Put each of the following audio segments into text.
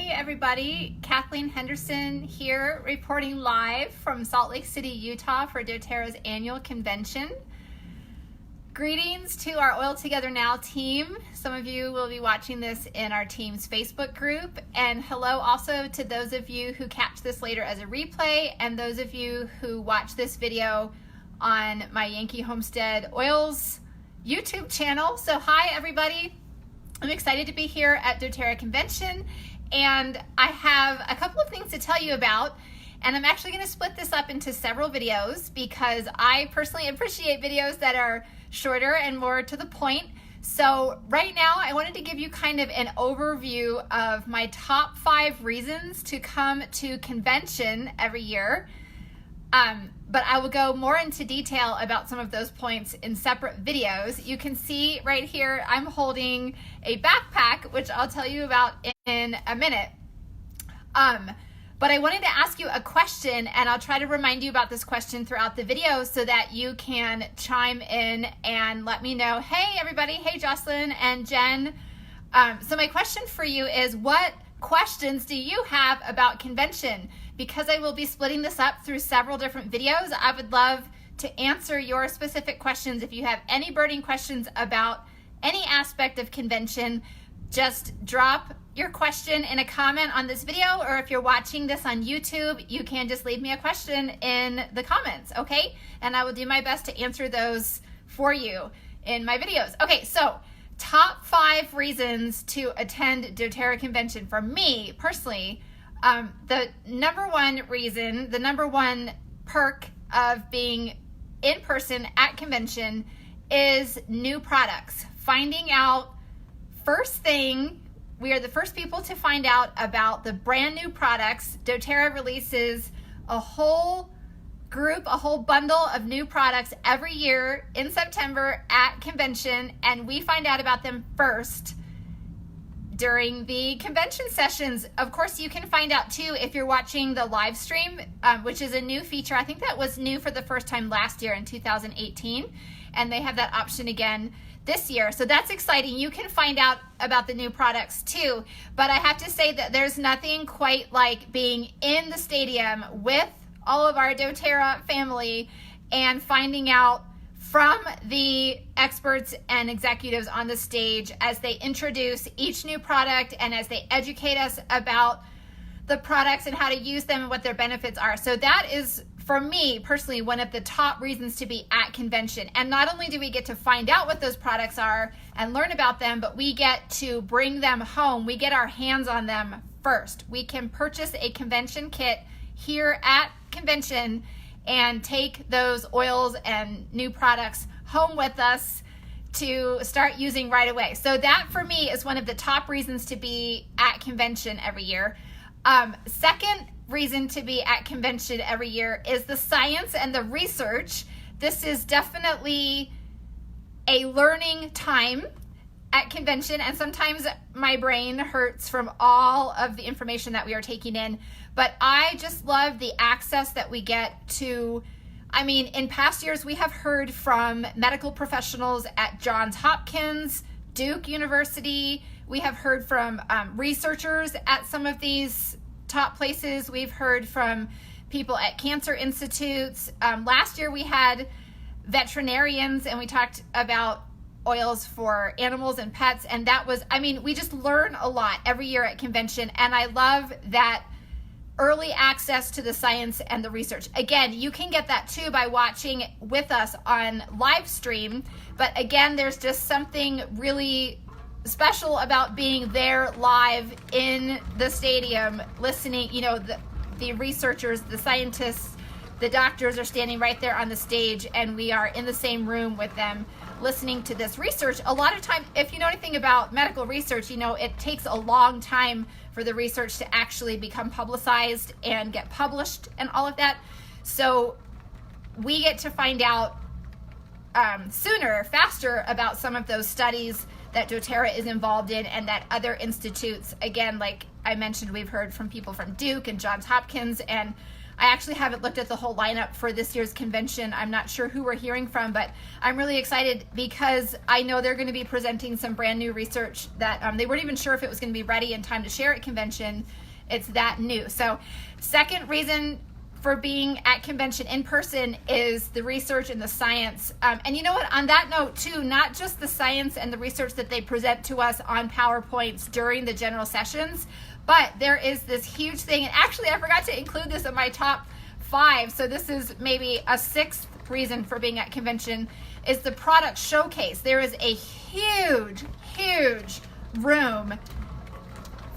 Hey everybody, Kathleen Henderson here reporting live from Salt Lake City, Utah for doTERRA's annual convention. Greetings to our Oil Together Now team. Some of you will be watching this in our team's Facebook group, and hello also to those of you who catch this later as a replay and those of you who watch this video on my Yankee Homestead Oils YouTube channel. So hi everybody. I'm excited to be here at doTERRA Convention, and I have a couple of things to tell you about, and I'm actually going to split this up into several videos because I personally appreciate videos that are shorter and more to the point. So right now I wanted to give you kind of an overview of my top 5 reasons to come to convention every year. But I will go more into detail about some of those points in separate videos. You can see right here I'm holding a backpack, which I'll tell you about in a minute. But I wanted to ask you a question, and I'll try to remind you about this question throughout the video so that you can chime in and let me know, hey everybody, hey Jocelyn and Jen. So my question for you is, what questions do you have about convention? Because I will be splitting this up through several different videos, I would love to answer your specific questions. If you have any burning questions about any aspect of convention, just drop your question in a comment on this video, or if you're watching this on YouTube, you can just leave me a question in the comments, okay? And I will do my best to answer those for you in my videos. Okay, so top 5 reasons to attend doTERRA Convention for me personally. The number one reason, the number one perk of being in person at convention is new products. Finding out first thing, we are the first people to find out about the brand new products. doTERRA releases a whole group, a whole bundle of new products every year in September at convention, and we find out about them first during the convention sessions. Of course, you can find out too if you're watching the live stream, which is a new feature. I think that was new for the first time last year in 2018, and they have that option again this year. So that's exciting. You can find out about the new products too, but I have to say that there's nothing quite like being in the stadium with all of our doTERRA family and finding out from the experts and executives on the stage as they introduce each new product and as they educate us about the products and how to use them and what their benefits are. So that is, for me personally, one of the top reasons to be at convention. And not only do we get to find out what those products are and learn about them, but we get to bring them home. We get our hands on them first. We can purchase a convention kit here at convention and take those oils and new products home with us to start using right away. So that for me is one of the top reasons to be at convention every year. Second reason to be at convention every year is the science and the research. This is definitely a learning time at convention, and sometimes my brain hurts from all of the information that we are taking in, but I just love the access that we get to. I mean, in past years we have heard from medical professionals at Johns Hopkins, Duke University. We have heard from researchers at some of these top places. We've heard from people at cancer institutes. Last year we had veterinarians and we talked about oils for animals and pets, and that was, I mean, we just learn a lot every year at convention, and I love that early access to the science and the research. Again, you can get that too by watching with us on live stream, but again, there's just something really special about being there live in the stadium, listening. You know, the researchers, the scientists, the doctors are standing right there on the stage, and we are in the same room with them listening to this research. A lot of time, if you know anything about medical research, you know it takes a long time for the research to actually become publicized and get published and all of that. So we get to find out sooner, faster about some of those studies that doTERRA is involved in and that other institutes, again, like I mentioned, we've heard from people from Duke and Johns Hopkins, and I actually haven't looked at the whole lineup for this year's convention. I'm not sure who we're hearing from, but I'm really excited because I know they're going to be presenting some brand new research that they weren't even sure if it was going to be ready in time to share at convention. It's that new. So second reason for being at convention in person is the research and the science. And you know what, on that note too, not just the science and the research that they present to us on PowerPoints during the general sessions, but there is this huge thing, and actually I forgot to include this in my top 5, so this is maybe a 6th reason for being at convention, is the product showcase. There is a huge room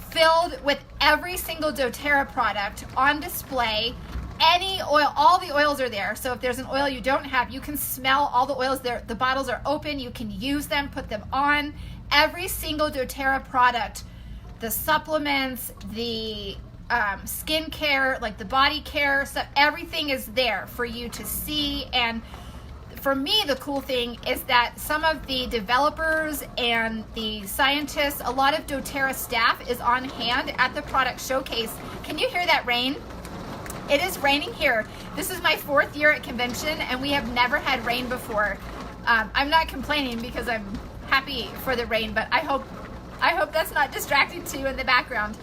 filled with every single doTERRA product on display. Any oil, all the oils are there. So if there's an oil you don't have, you can smell all the oils there. The bottles are open. You can use them, put them on. Every single doTERRA product, the supplements, the skincare, like the body care stuff, everything is there for you to see. And for me, the cool thing is that some of the developers and the scientists, a lot of doTERRA staff is on hand at the product showcase. Can you hear that rain? It is raining here. This is my 4th year at convention, and we have never had rain before. I'm not complaining because I'm happy for the rain, but I hope that's not distracting to you in the background.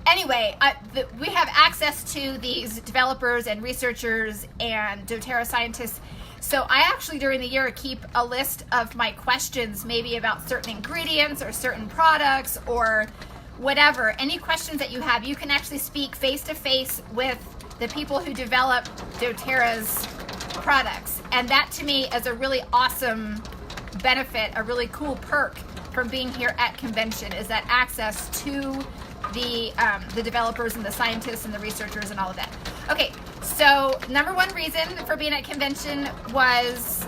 Anyway, we have access to these developers and researchers and doTERRA scientists. So I actually during the year keep a list of my questions, maybe about certain ingredients or certain products or whatever. Any questions that you have, you can actually speak face to face with the people who develop doTERRA's products. And that to me is a really awesome benefit, a really cool perk from being here at convention, is that access to the developers and the scientists and the researchers and all of that. Okay, so number 1 reason for being at convention was,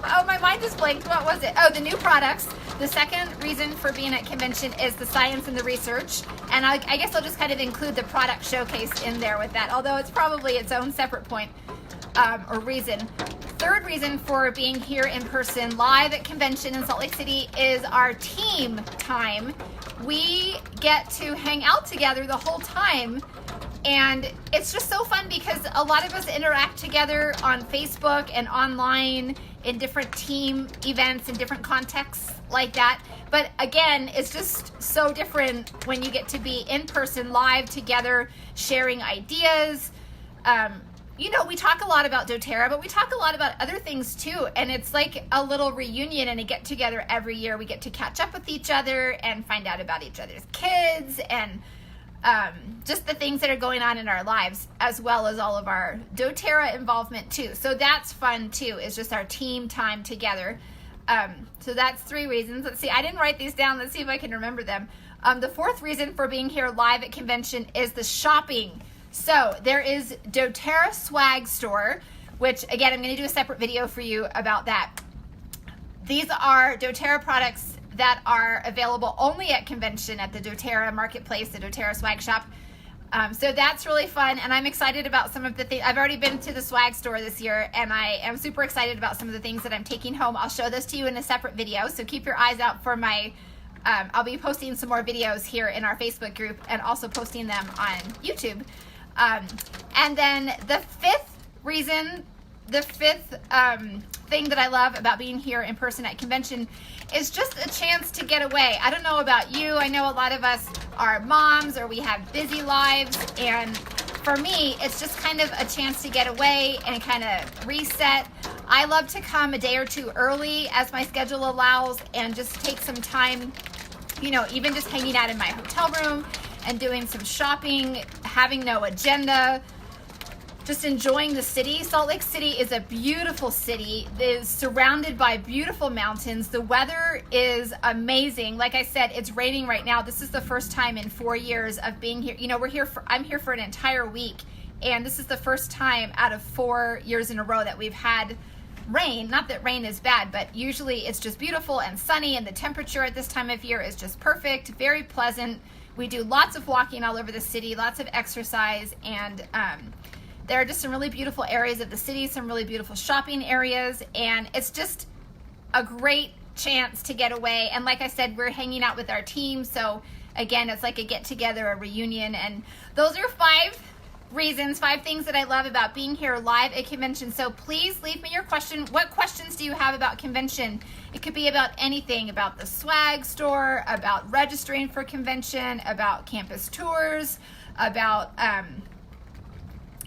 oh, my mind is blanked. What was it? Oh, the new products. The second reason for being at convention is the science and the research. And I guess I'll just kind of include the product showcase in there with that, although it's probably its own separate point or reason. Third reason for being here in person live at convention in Salt Lake City is our team time. We get to hang out together the whole time. And it's just so fun because a lot of us interact together on Facebook and online in different team events in different contexts like that. But again, it's just so different when you get to be in person live together, sharing ideas. We talk a lot about doTERRA, but we talk a lot about other things too. And it's like a little reunion and a get together every year. We get to catch up with each other and find out about each other's kids and just the things that are going on in our lives, as well as all of our doTERRA involvement too. So that's fun too, is just our team time together. So that's 3 reasons. Let's see, I didn't write these down. Let's see if I can remember them. The 4th reason for being here live at convention is the shopping. So there is doTERRA Swag Store, which again, I'm going to do a separate video for you about that. These are doTERRA products that are available only at convention at the doTERRA Marketplace, the doTERRA Swag Shop. So that's really fun, and I'm excited about some of the things. I've already been to the swag store this year, and I am super excited about some of the things that I'm taking home. I'll show those to you in a separate video, so keep your eyes out for my, I'll be posting some more videos here in our Facebook group and also posting them on YouTube. And then the 5th reason, the 5th thing that I love about being here in person at convention is just a chance to get away. I don't know about you. I know a lot of us are moms or we have busy lives, and for me, it's just kind of a chance to get away and kind of reset. I love to come a day or 2 early as my schedule allows and just take some time, even just hanging out in my hotel room and doing some shopping, having no agenda, just enjoying the city. Salt Lake City is a beautiful city. It is surrounded by beautiful mountains. The weather is amazing. Like I said, it's raining right now. This is the first time in 4 years of being here. I'm here for an entire week, and this is the first time out of 4 years in a row that we've had rain. Not that rain is bad, but usually it's just beautiful and sunny, and the temperature at this time of year is just perfect, very pleasant. We do lots of walking all over the city, lots of exercise, and there are just some really beautiful areas of the city, some really beautiful shopping areas, and it's just a great chance to get away. And like I said, we're hanging out with our team. So again, it's like a get together, a reunion. And those are 5 reasons, 5 things that I love about being here live at convention. So please leave me your question. What questions do you have about convention? It could be about anything, about the swag store, about registering for convention, about campus tours, about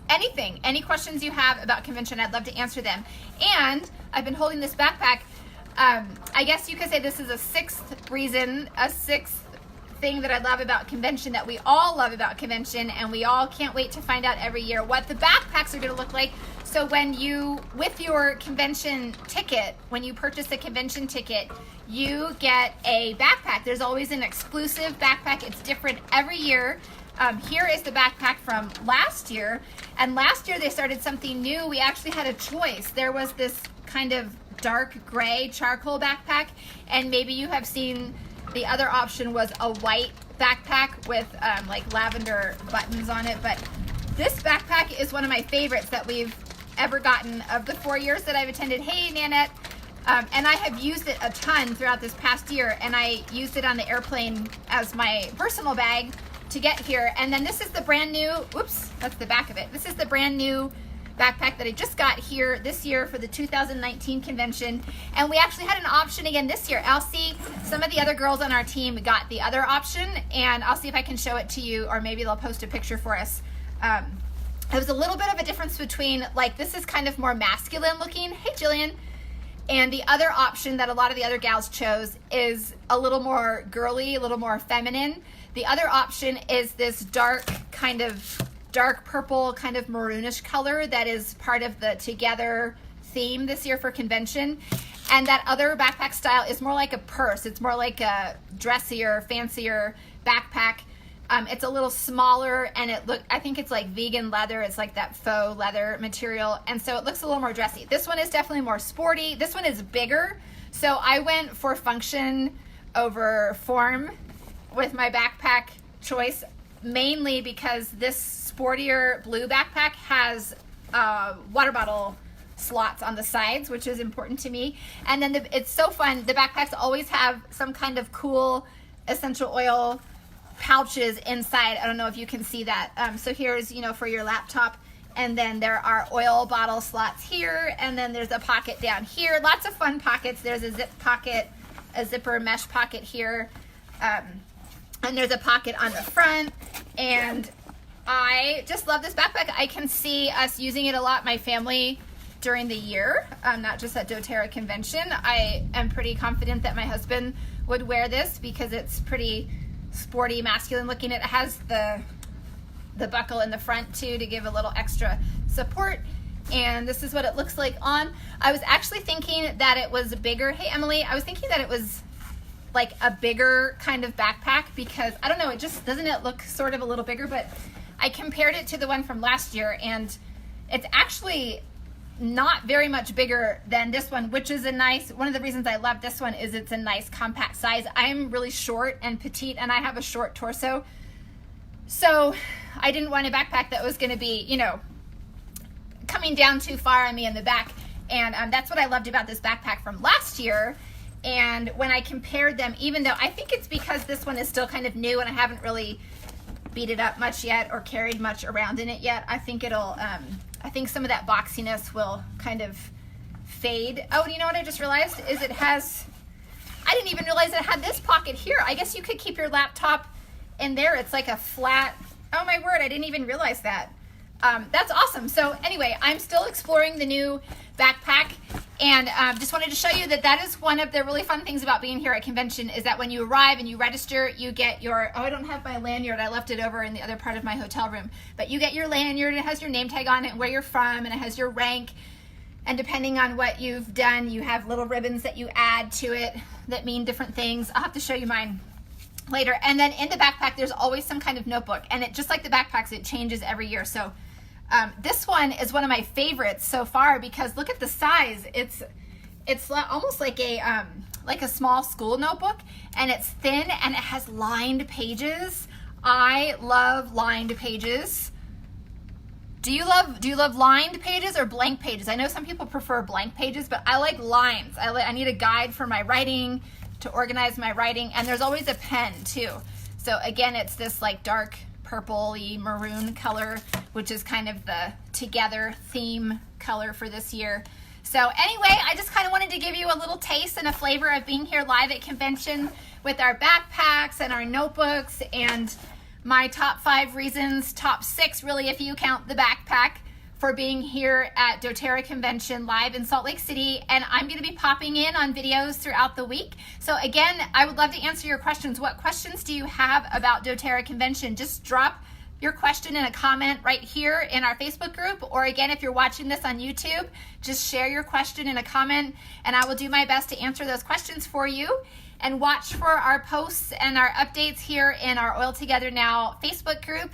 anything. Any questions you have about convention, I'd love to answer them. And I've been holding this backpack. I guess you could say this is a 6th reason, a 6th thing that I love about convention, that we all love about convention, and we all can't wait to find out every year what the backpacks are going to look like. So when you, with your convention ticket, when you purchase a convention ticket, you get a backpack. There's always an exclusive backpack. It's different every year. Here is the backpack from last year, and last year they started something new. We actually had a choice. There was this kind of dark gray charcoal backpack, and maybe you have seen the other option was a white backpack with like lavender buttons on it. But this backpack is one of my favorites that we've ever gotten of the 4 years that I've attended. Hey, Nanette. And I have used it a ton throughout this past year, and I used it on the airplane as my personal bag to get here. And then this is the brand new, oops, that's the back of it. This is the brand new backpack that I just got here this year for the 2019 convention. And we actually had an option again this year. I'll see, some of the other girls on our team got the other option, and I'll see if I can show it to you, or maybe they'll post a picture for us. There was a little bit of a difference between, like, this is kind of more masculine looking. Hey, Jillian. And the other option that a lot of the other gals chose is a little more girly, a little more feminine. The other option is this dark, kind of dark purple, kind of maroonish color that is part of the Together theme this year for convention. And that other backpack style is more like a purse. It's more like a dressier, fancier backpack. It's a little smaller, and I think it's like vegan leather. It's like that faux leather material, and so it looks a little more dressy. This one is definitely more sporty. This one is bigger, so I went for function over form with my backpack choice, mainly because this sportier blue backpack has water bottle slots on the sides, which is important to me. And then it's so fun. The backpacks always have some kind of cool essential oil pouches inside. I don't know if you can see that. So here's, for your laptop, and then there are oil bottle slots here, and then there's a pocket down here. Lots of fun pockets. There's a zip pocket, a zipper mesh pocket here, and there's a pocket on the front. And I just love this backpack. I can see us using it a lot, my family, during the year, not just at DoTerra convention. I am pretty confident that my husband would wear this because it's pretty sporty, masculine looking. It has the buckle in the front too to give a little extra support, and this is what it looks like on. I was actually thinking that it was bigger. Hey Emily, I was thinking that it was like a bigger kind of backpack because I don't know, it just doesn't it look sort of a little bigger, but I compared it to the one from last year, and it's actually not very much bigger than this one, which is one of the reasons I love this one is it's a nice compact size. I'm really short and petite, and I have a short torso, so I didn't want a backpack that was going to be, coming down too far on me in the back. And that's what I loved about this backpack from last year. And when I compared them, even though I think it's because this one is still kind of new and I haven't really beat it up much yet or carried much around in it yet, I think it'll I think some of that boxiness will kind of fade. Oh, you know what I just realized is I didn't even realize it had this pocket here. I guess you could keep your laptop in there. It's like a flat, oh my word, I didn't even realize that. That's awesome. So anyway, I'm still exploring the new backpack, and just wanted to show you that is one of the really fun things about being here at convention is that when you arrive and you register, you get your, I don't have my lanyard, I left it over in the other part of my hotel room, but you get your lanyard, it has your name tag on it and where you're from, and it has your rank, and depending on what you've done, you have little ribbons that you add to it that mean different things. I'll have to show you mine later. And then in the backpack, there's always some kind of notebook, and it just like the backpacks, it changes every year. So this one is one of my favorites so far because look at the size. It's almost like a small school notebook, and it's thin and it has lined pages. I love lined pages. Do you love lined pages or blank pages? I know some people prefer blank pages, but I like lines. I need a guide for my writing, to organize my writing, and there's always a pen too. So again, it's this like dark purpley maroon color, which is kind of the together theme color for this year. So anyway, I just kind of wanted to give you a little taste and a flavor of being here live at convention with our backpacks and our notebooks, and my top 5 reasons, top 6 really if you count the backpack, for being here at doTERRA Convention live in Salt Lake City. And I'm going to be popping in on videos throughout the week. So again, I would love to answer your questions. What questions do you have about doTERRA Convention? Just drop your question in a comment right here in our Facebook group, or again, if you're watching this on YouTube, just share your question in a comment and I will do my best to answer those questions for you. And watch for our posts and our updates here in our Oil Together Now Facebook group.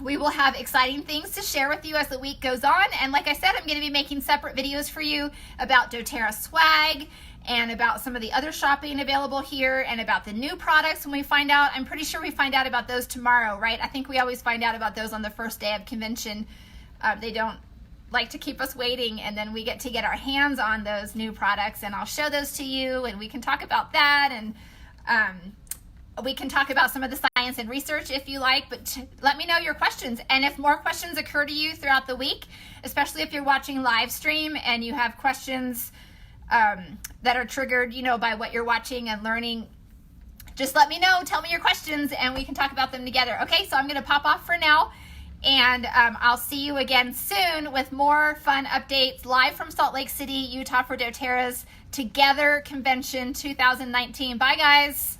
We will have exciting things to share with you as the week goes on. And like I said, I'm going to be making separate videos for you about doTERRA swag and about some of the other shopping available here and about the new products when we find out. I'm pretty sure we find out about those tomorrow, right? I think we always find out about those on the first day of convention. They don't like to keep us waiting, and then we get to get our hands on those new products, and I'll show those to you and we can talk about that, and we can talk about some of the science and research if you like, but let me know your questions. And if more questions occur to you throughout the week, especially if you're watching live stream and you have questions that are triggered, you know, by what you're watching and learning, just let me know, tell me your questions and we can talk about them together. Okay, so I'm gonna pop off for now. And I'll see you again soon with more fun updates live from Salt Lake City, Utah for doTERRA's Together Convention 2019. Bye, guys.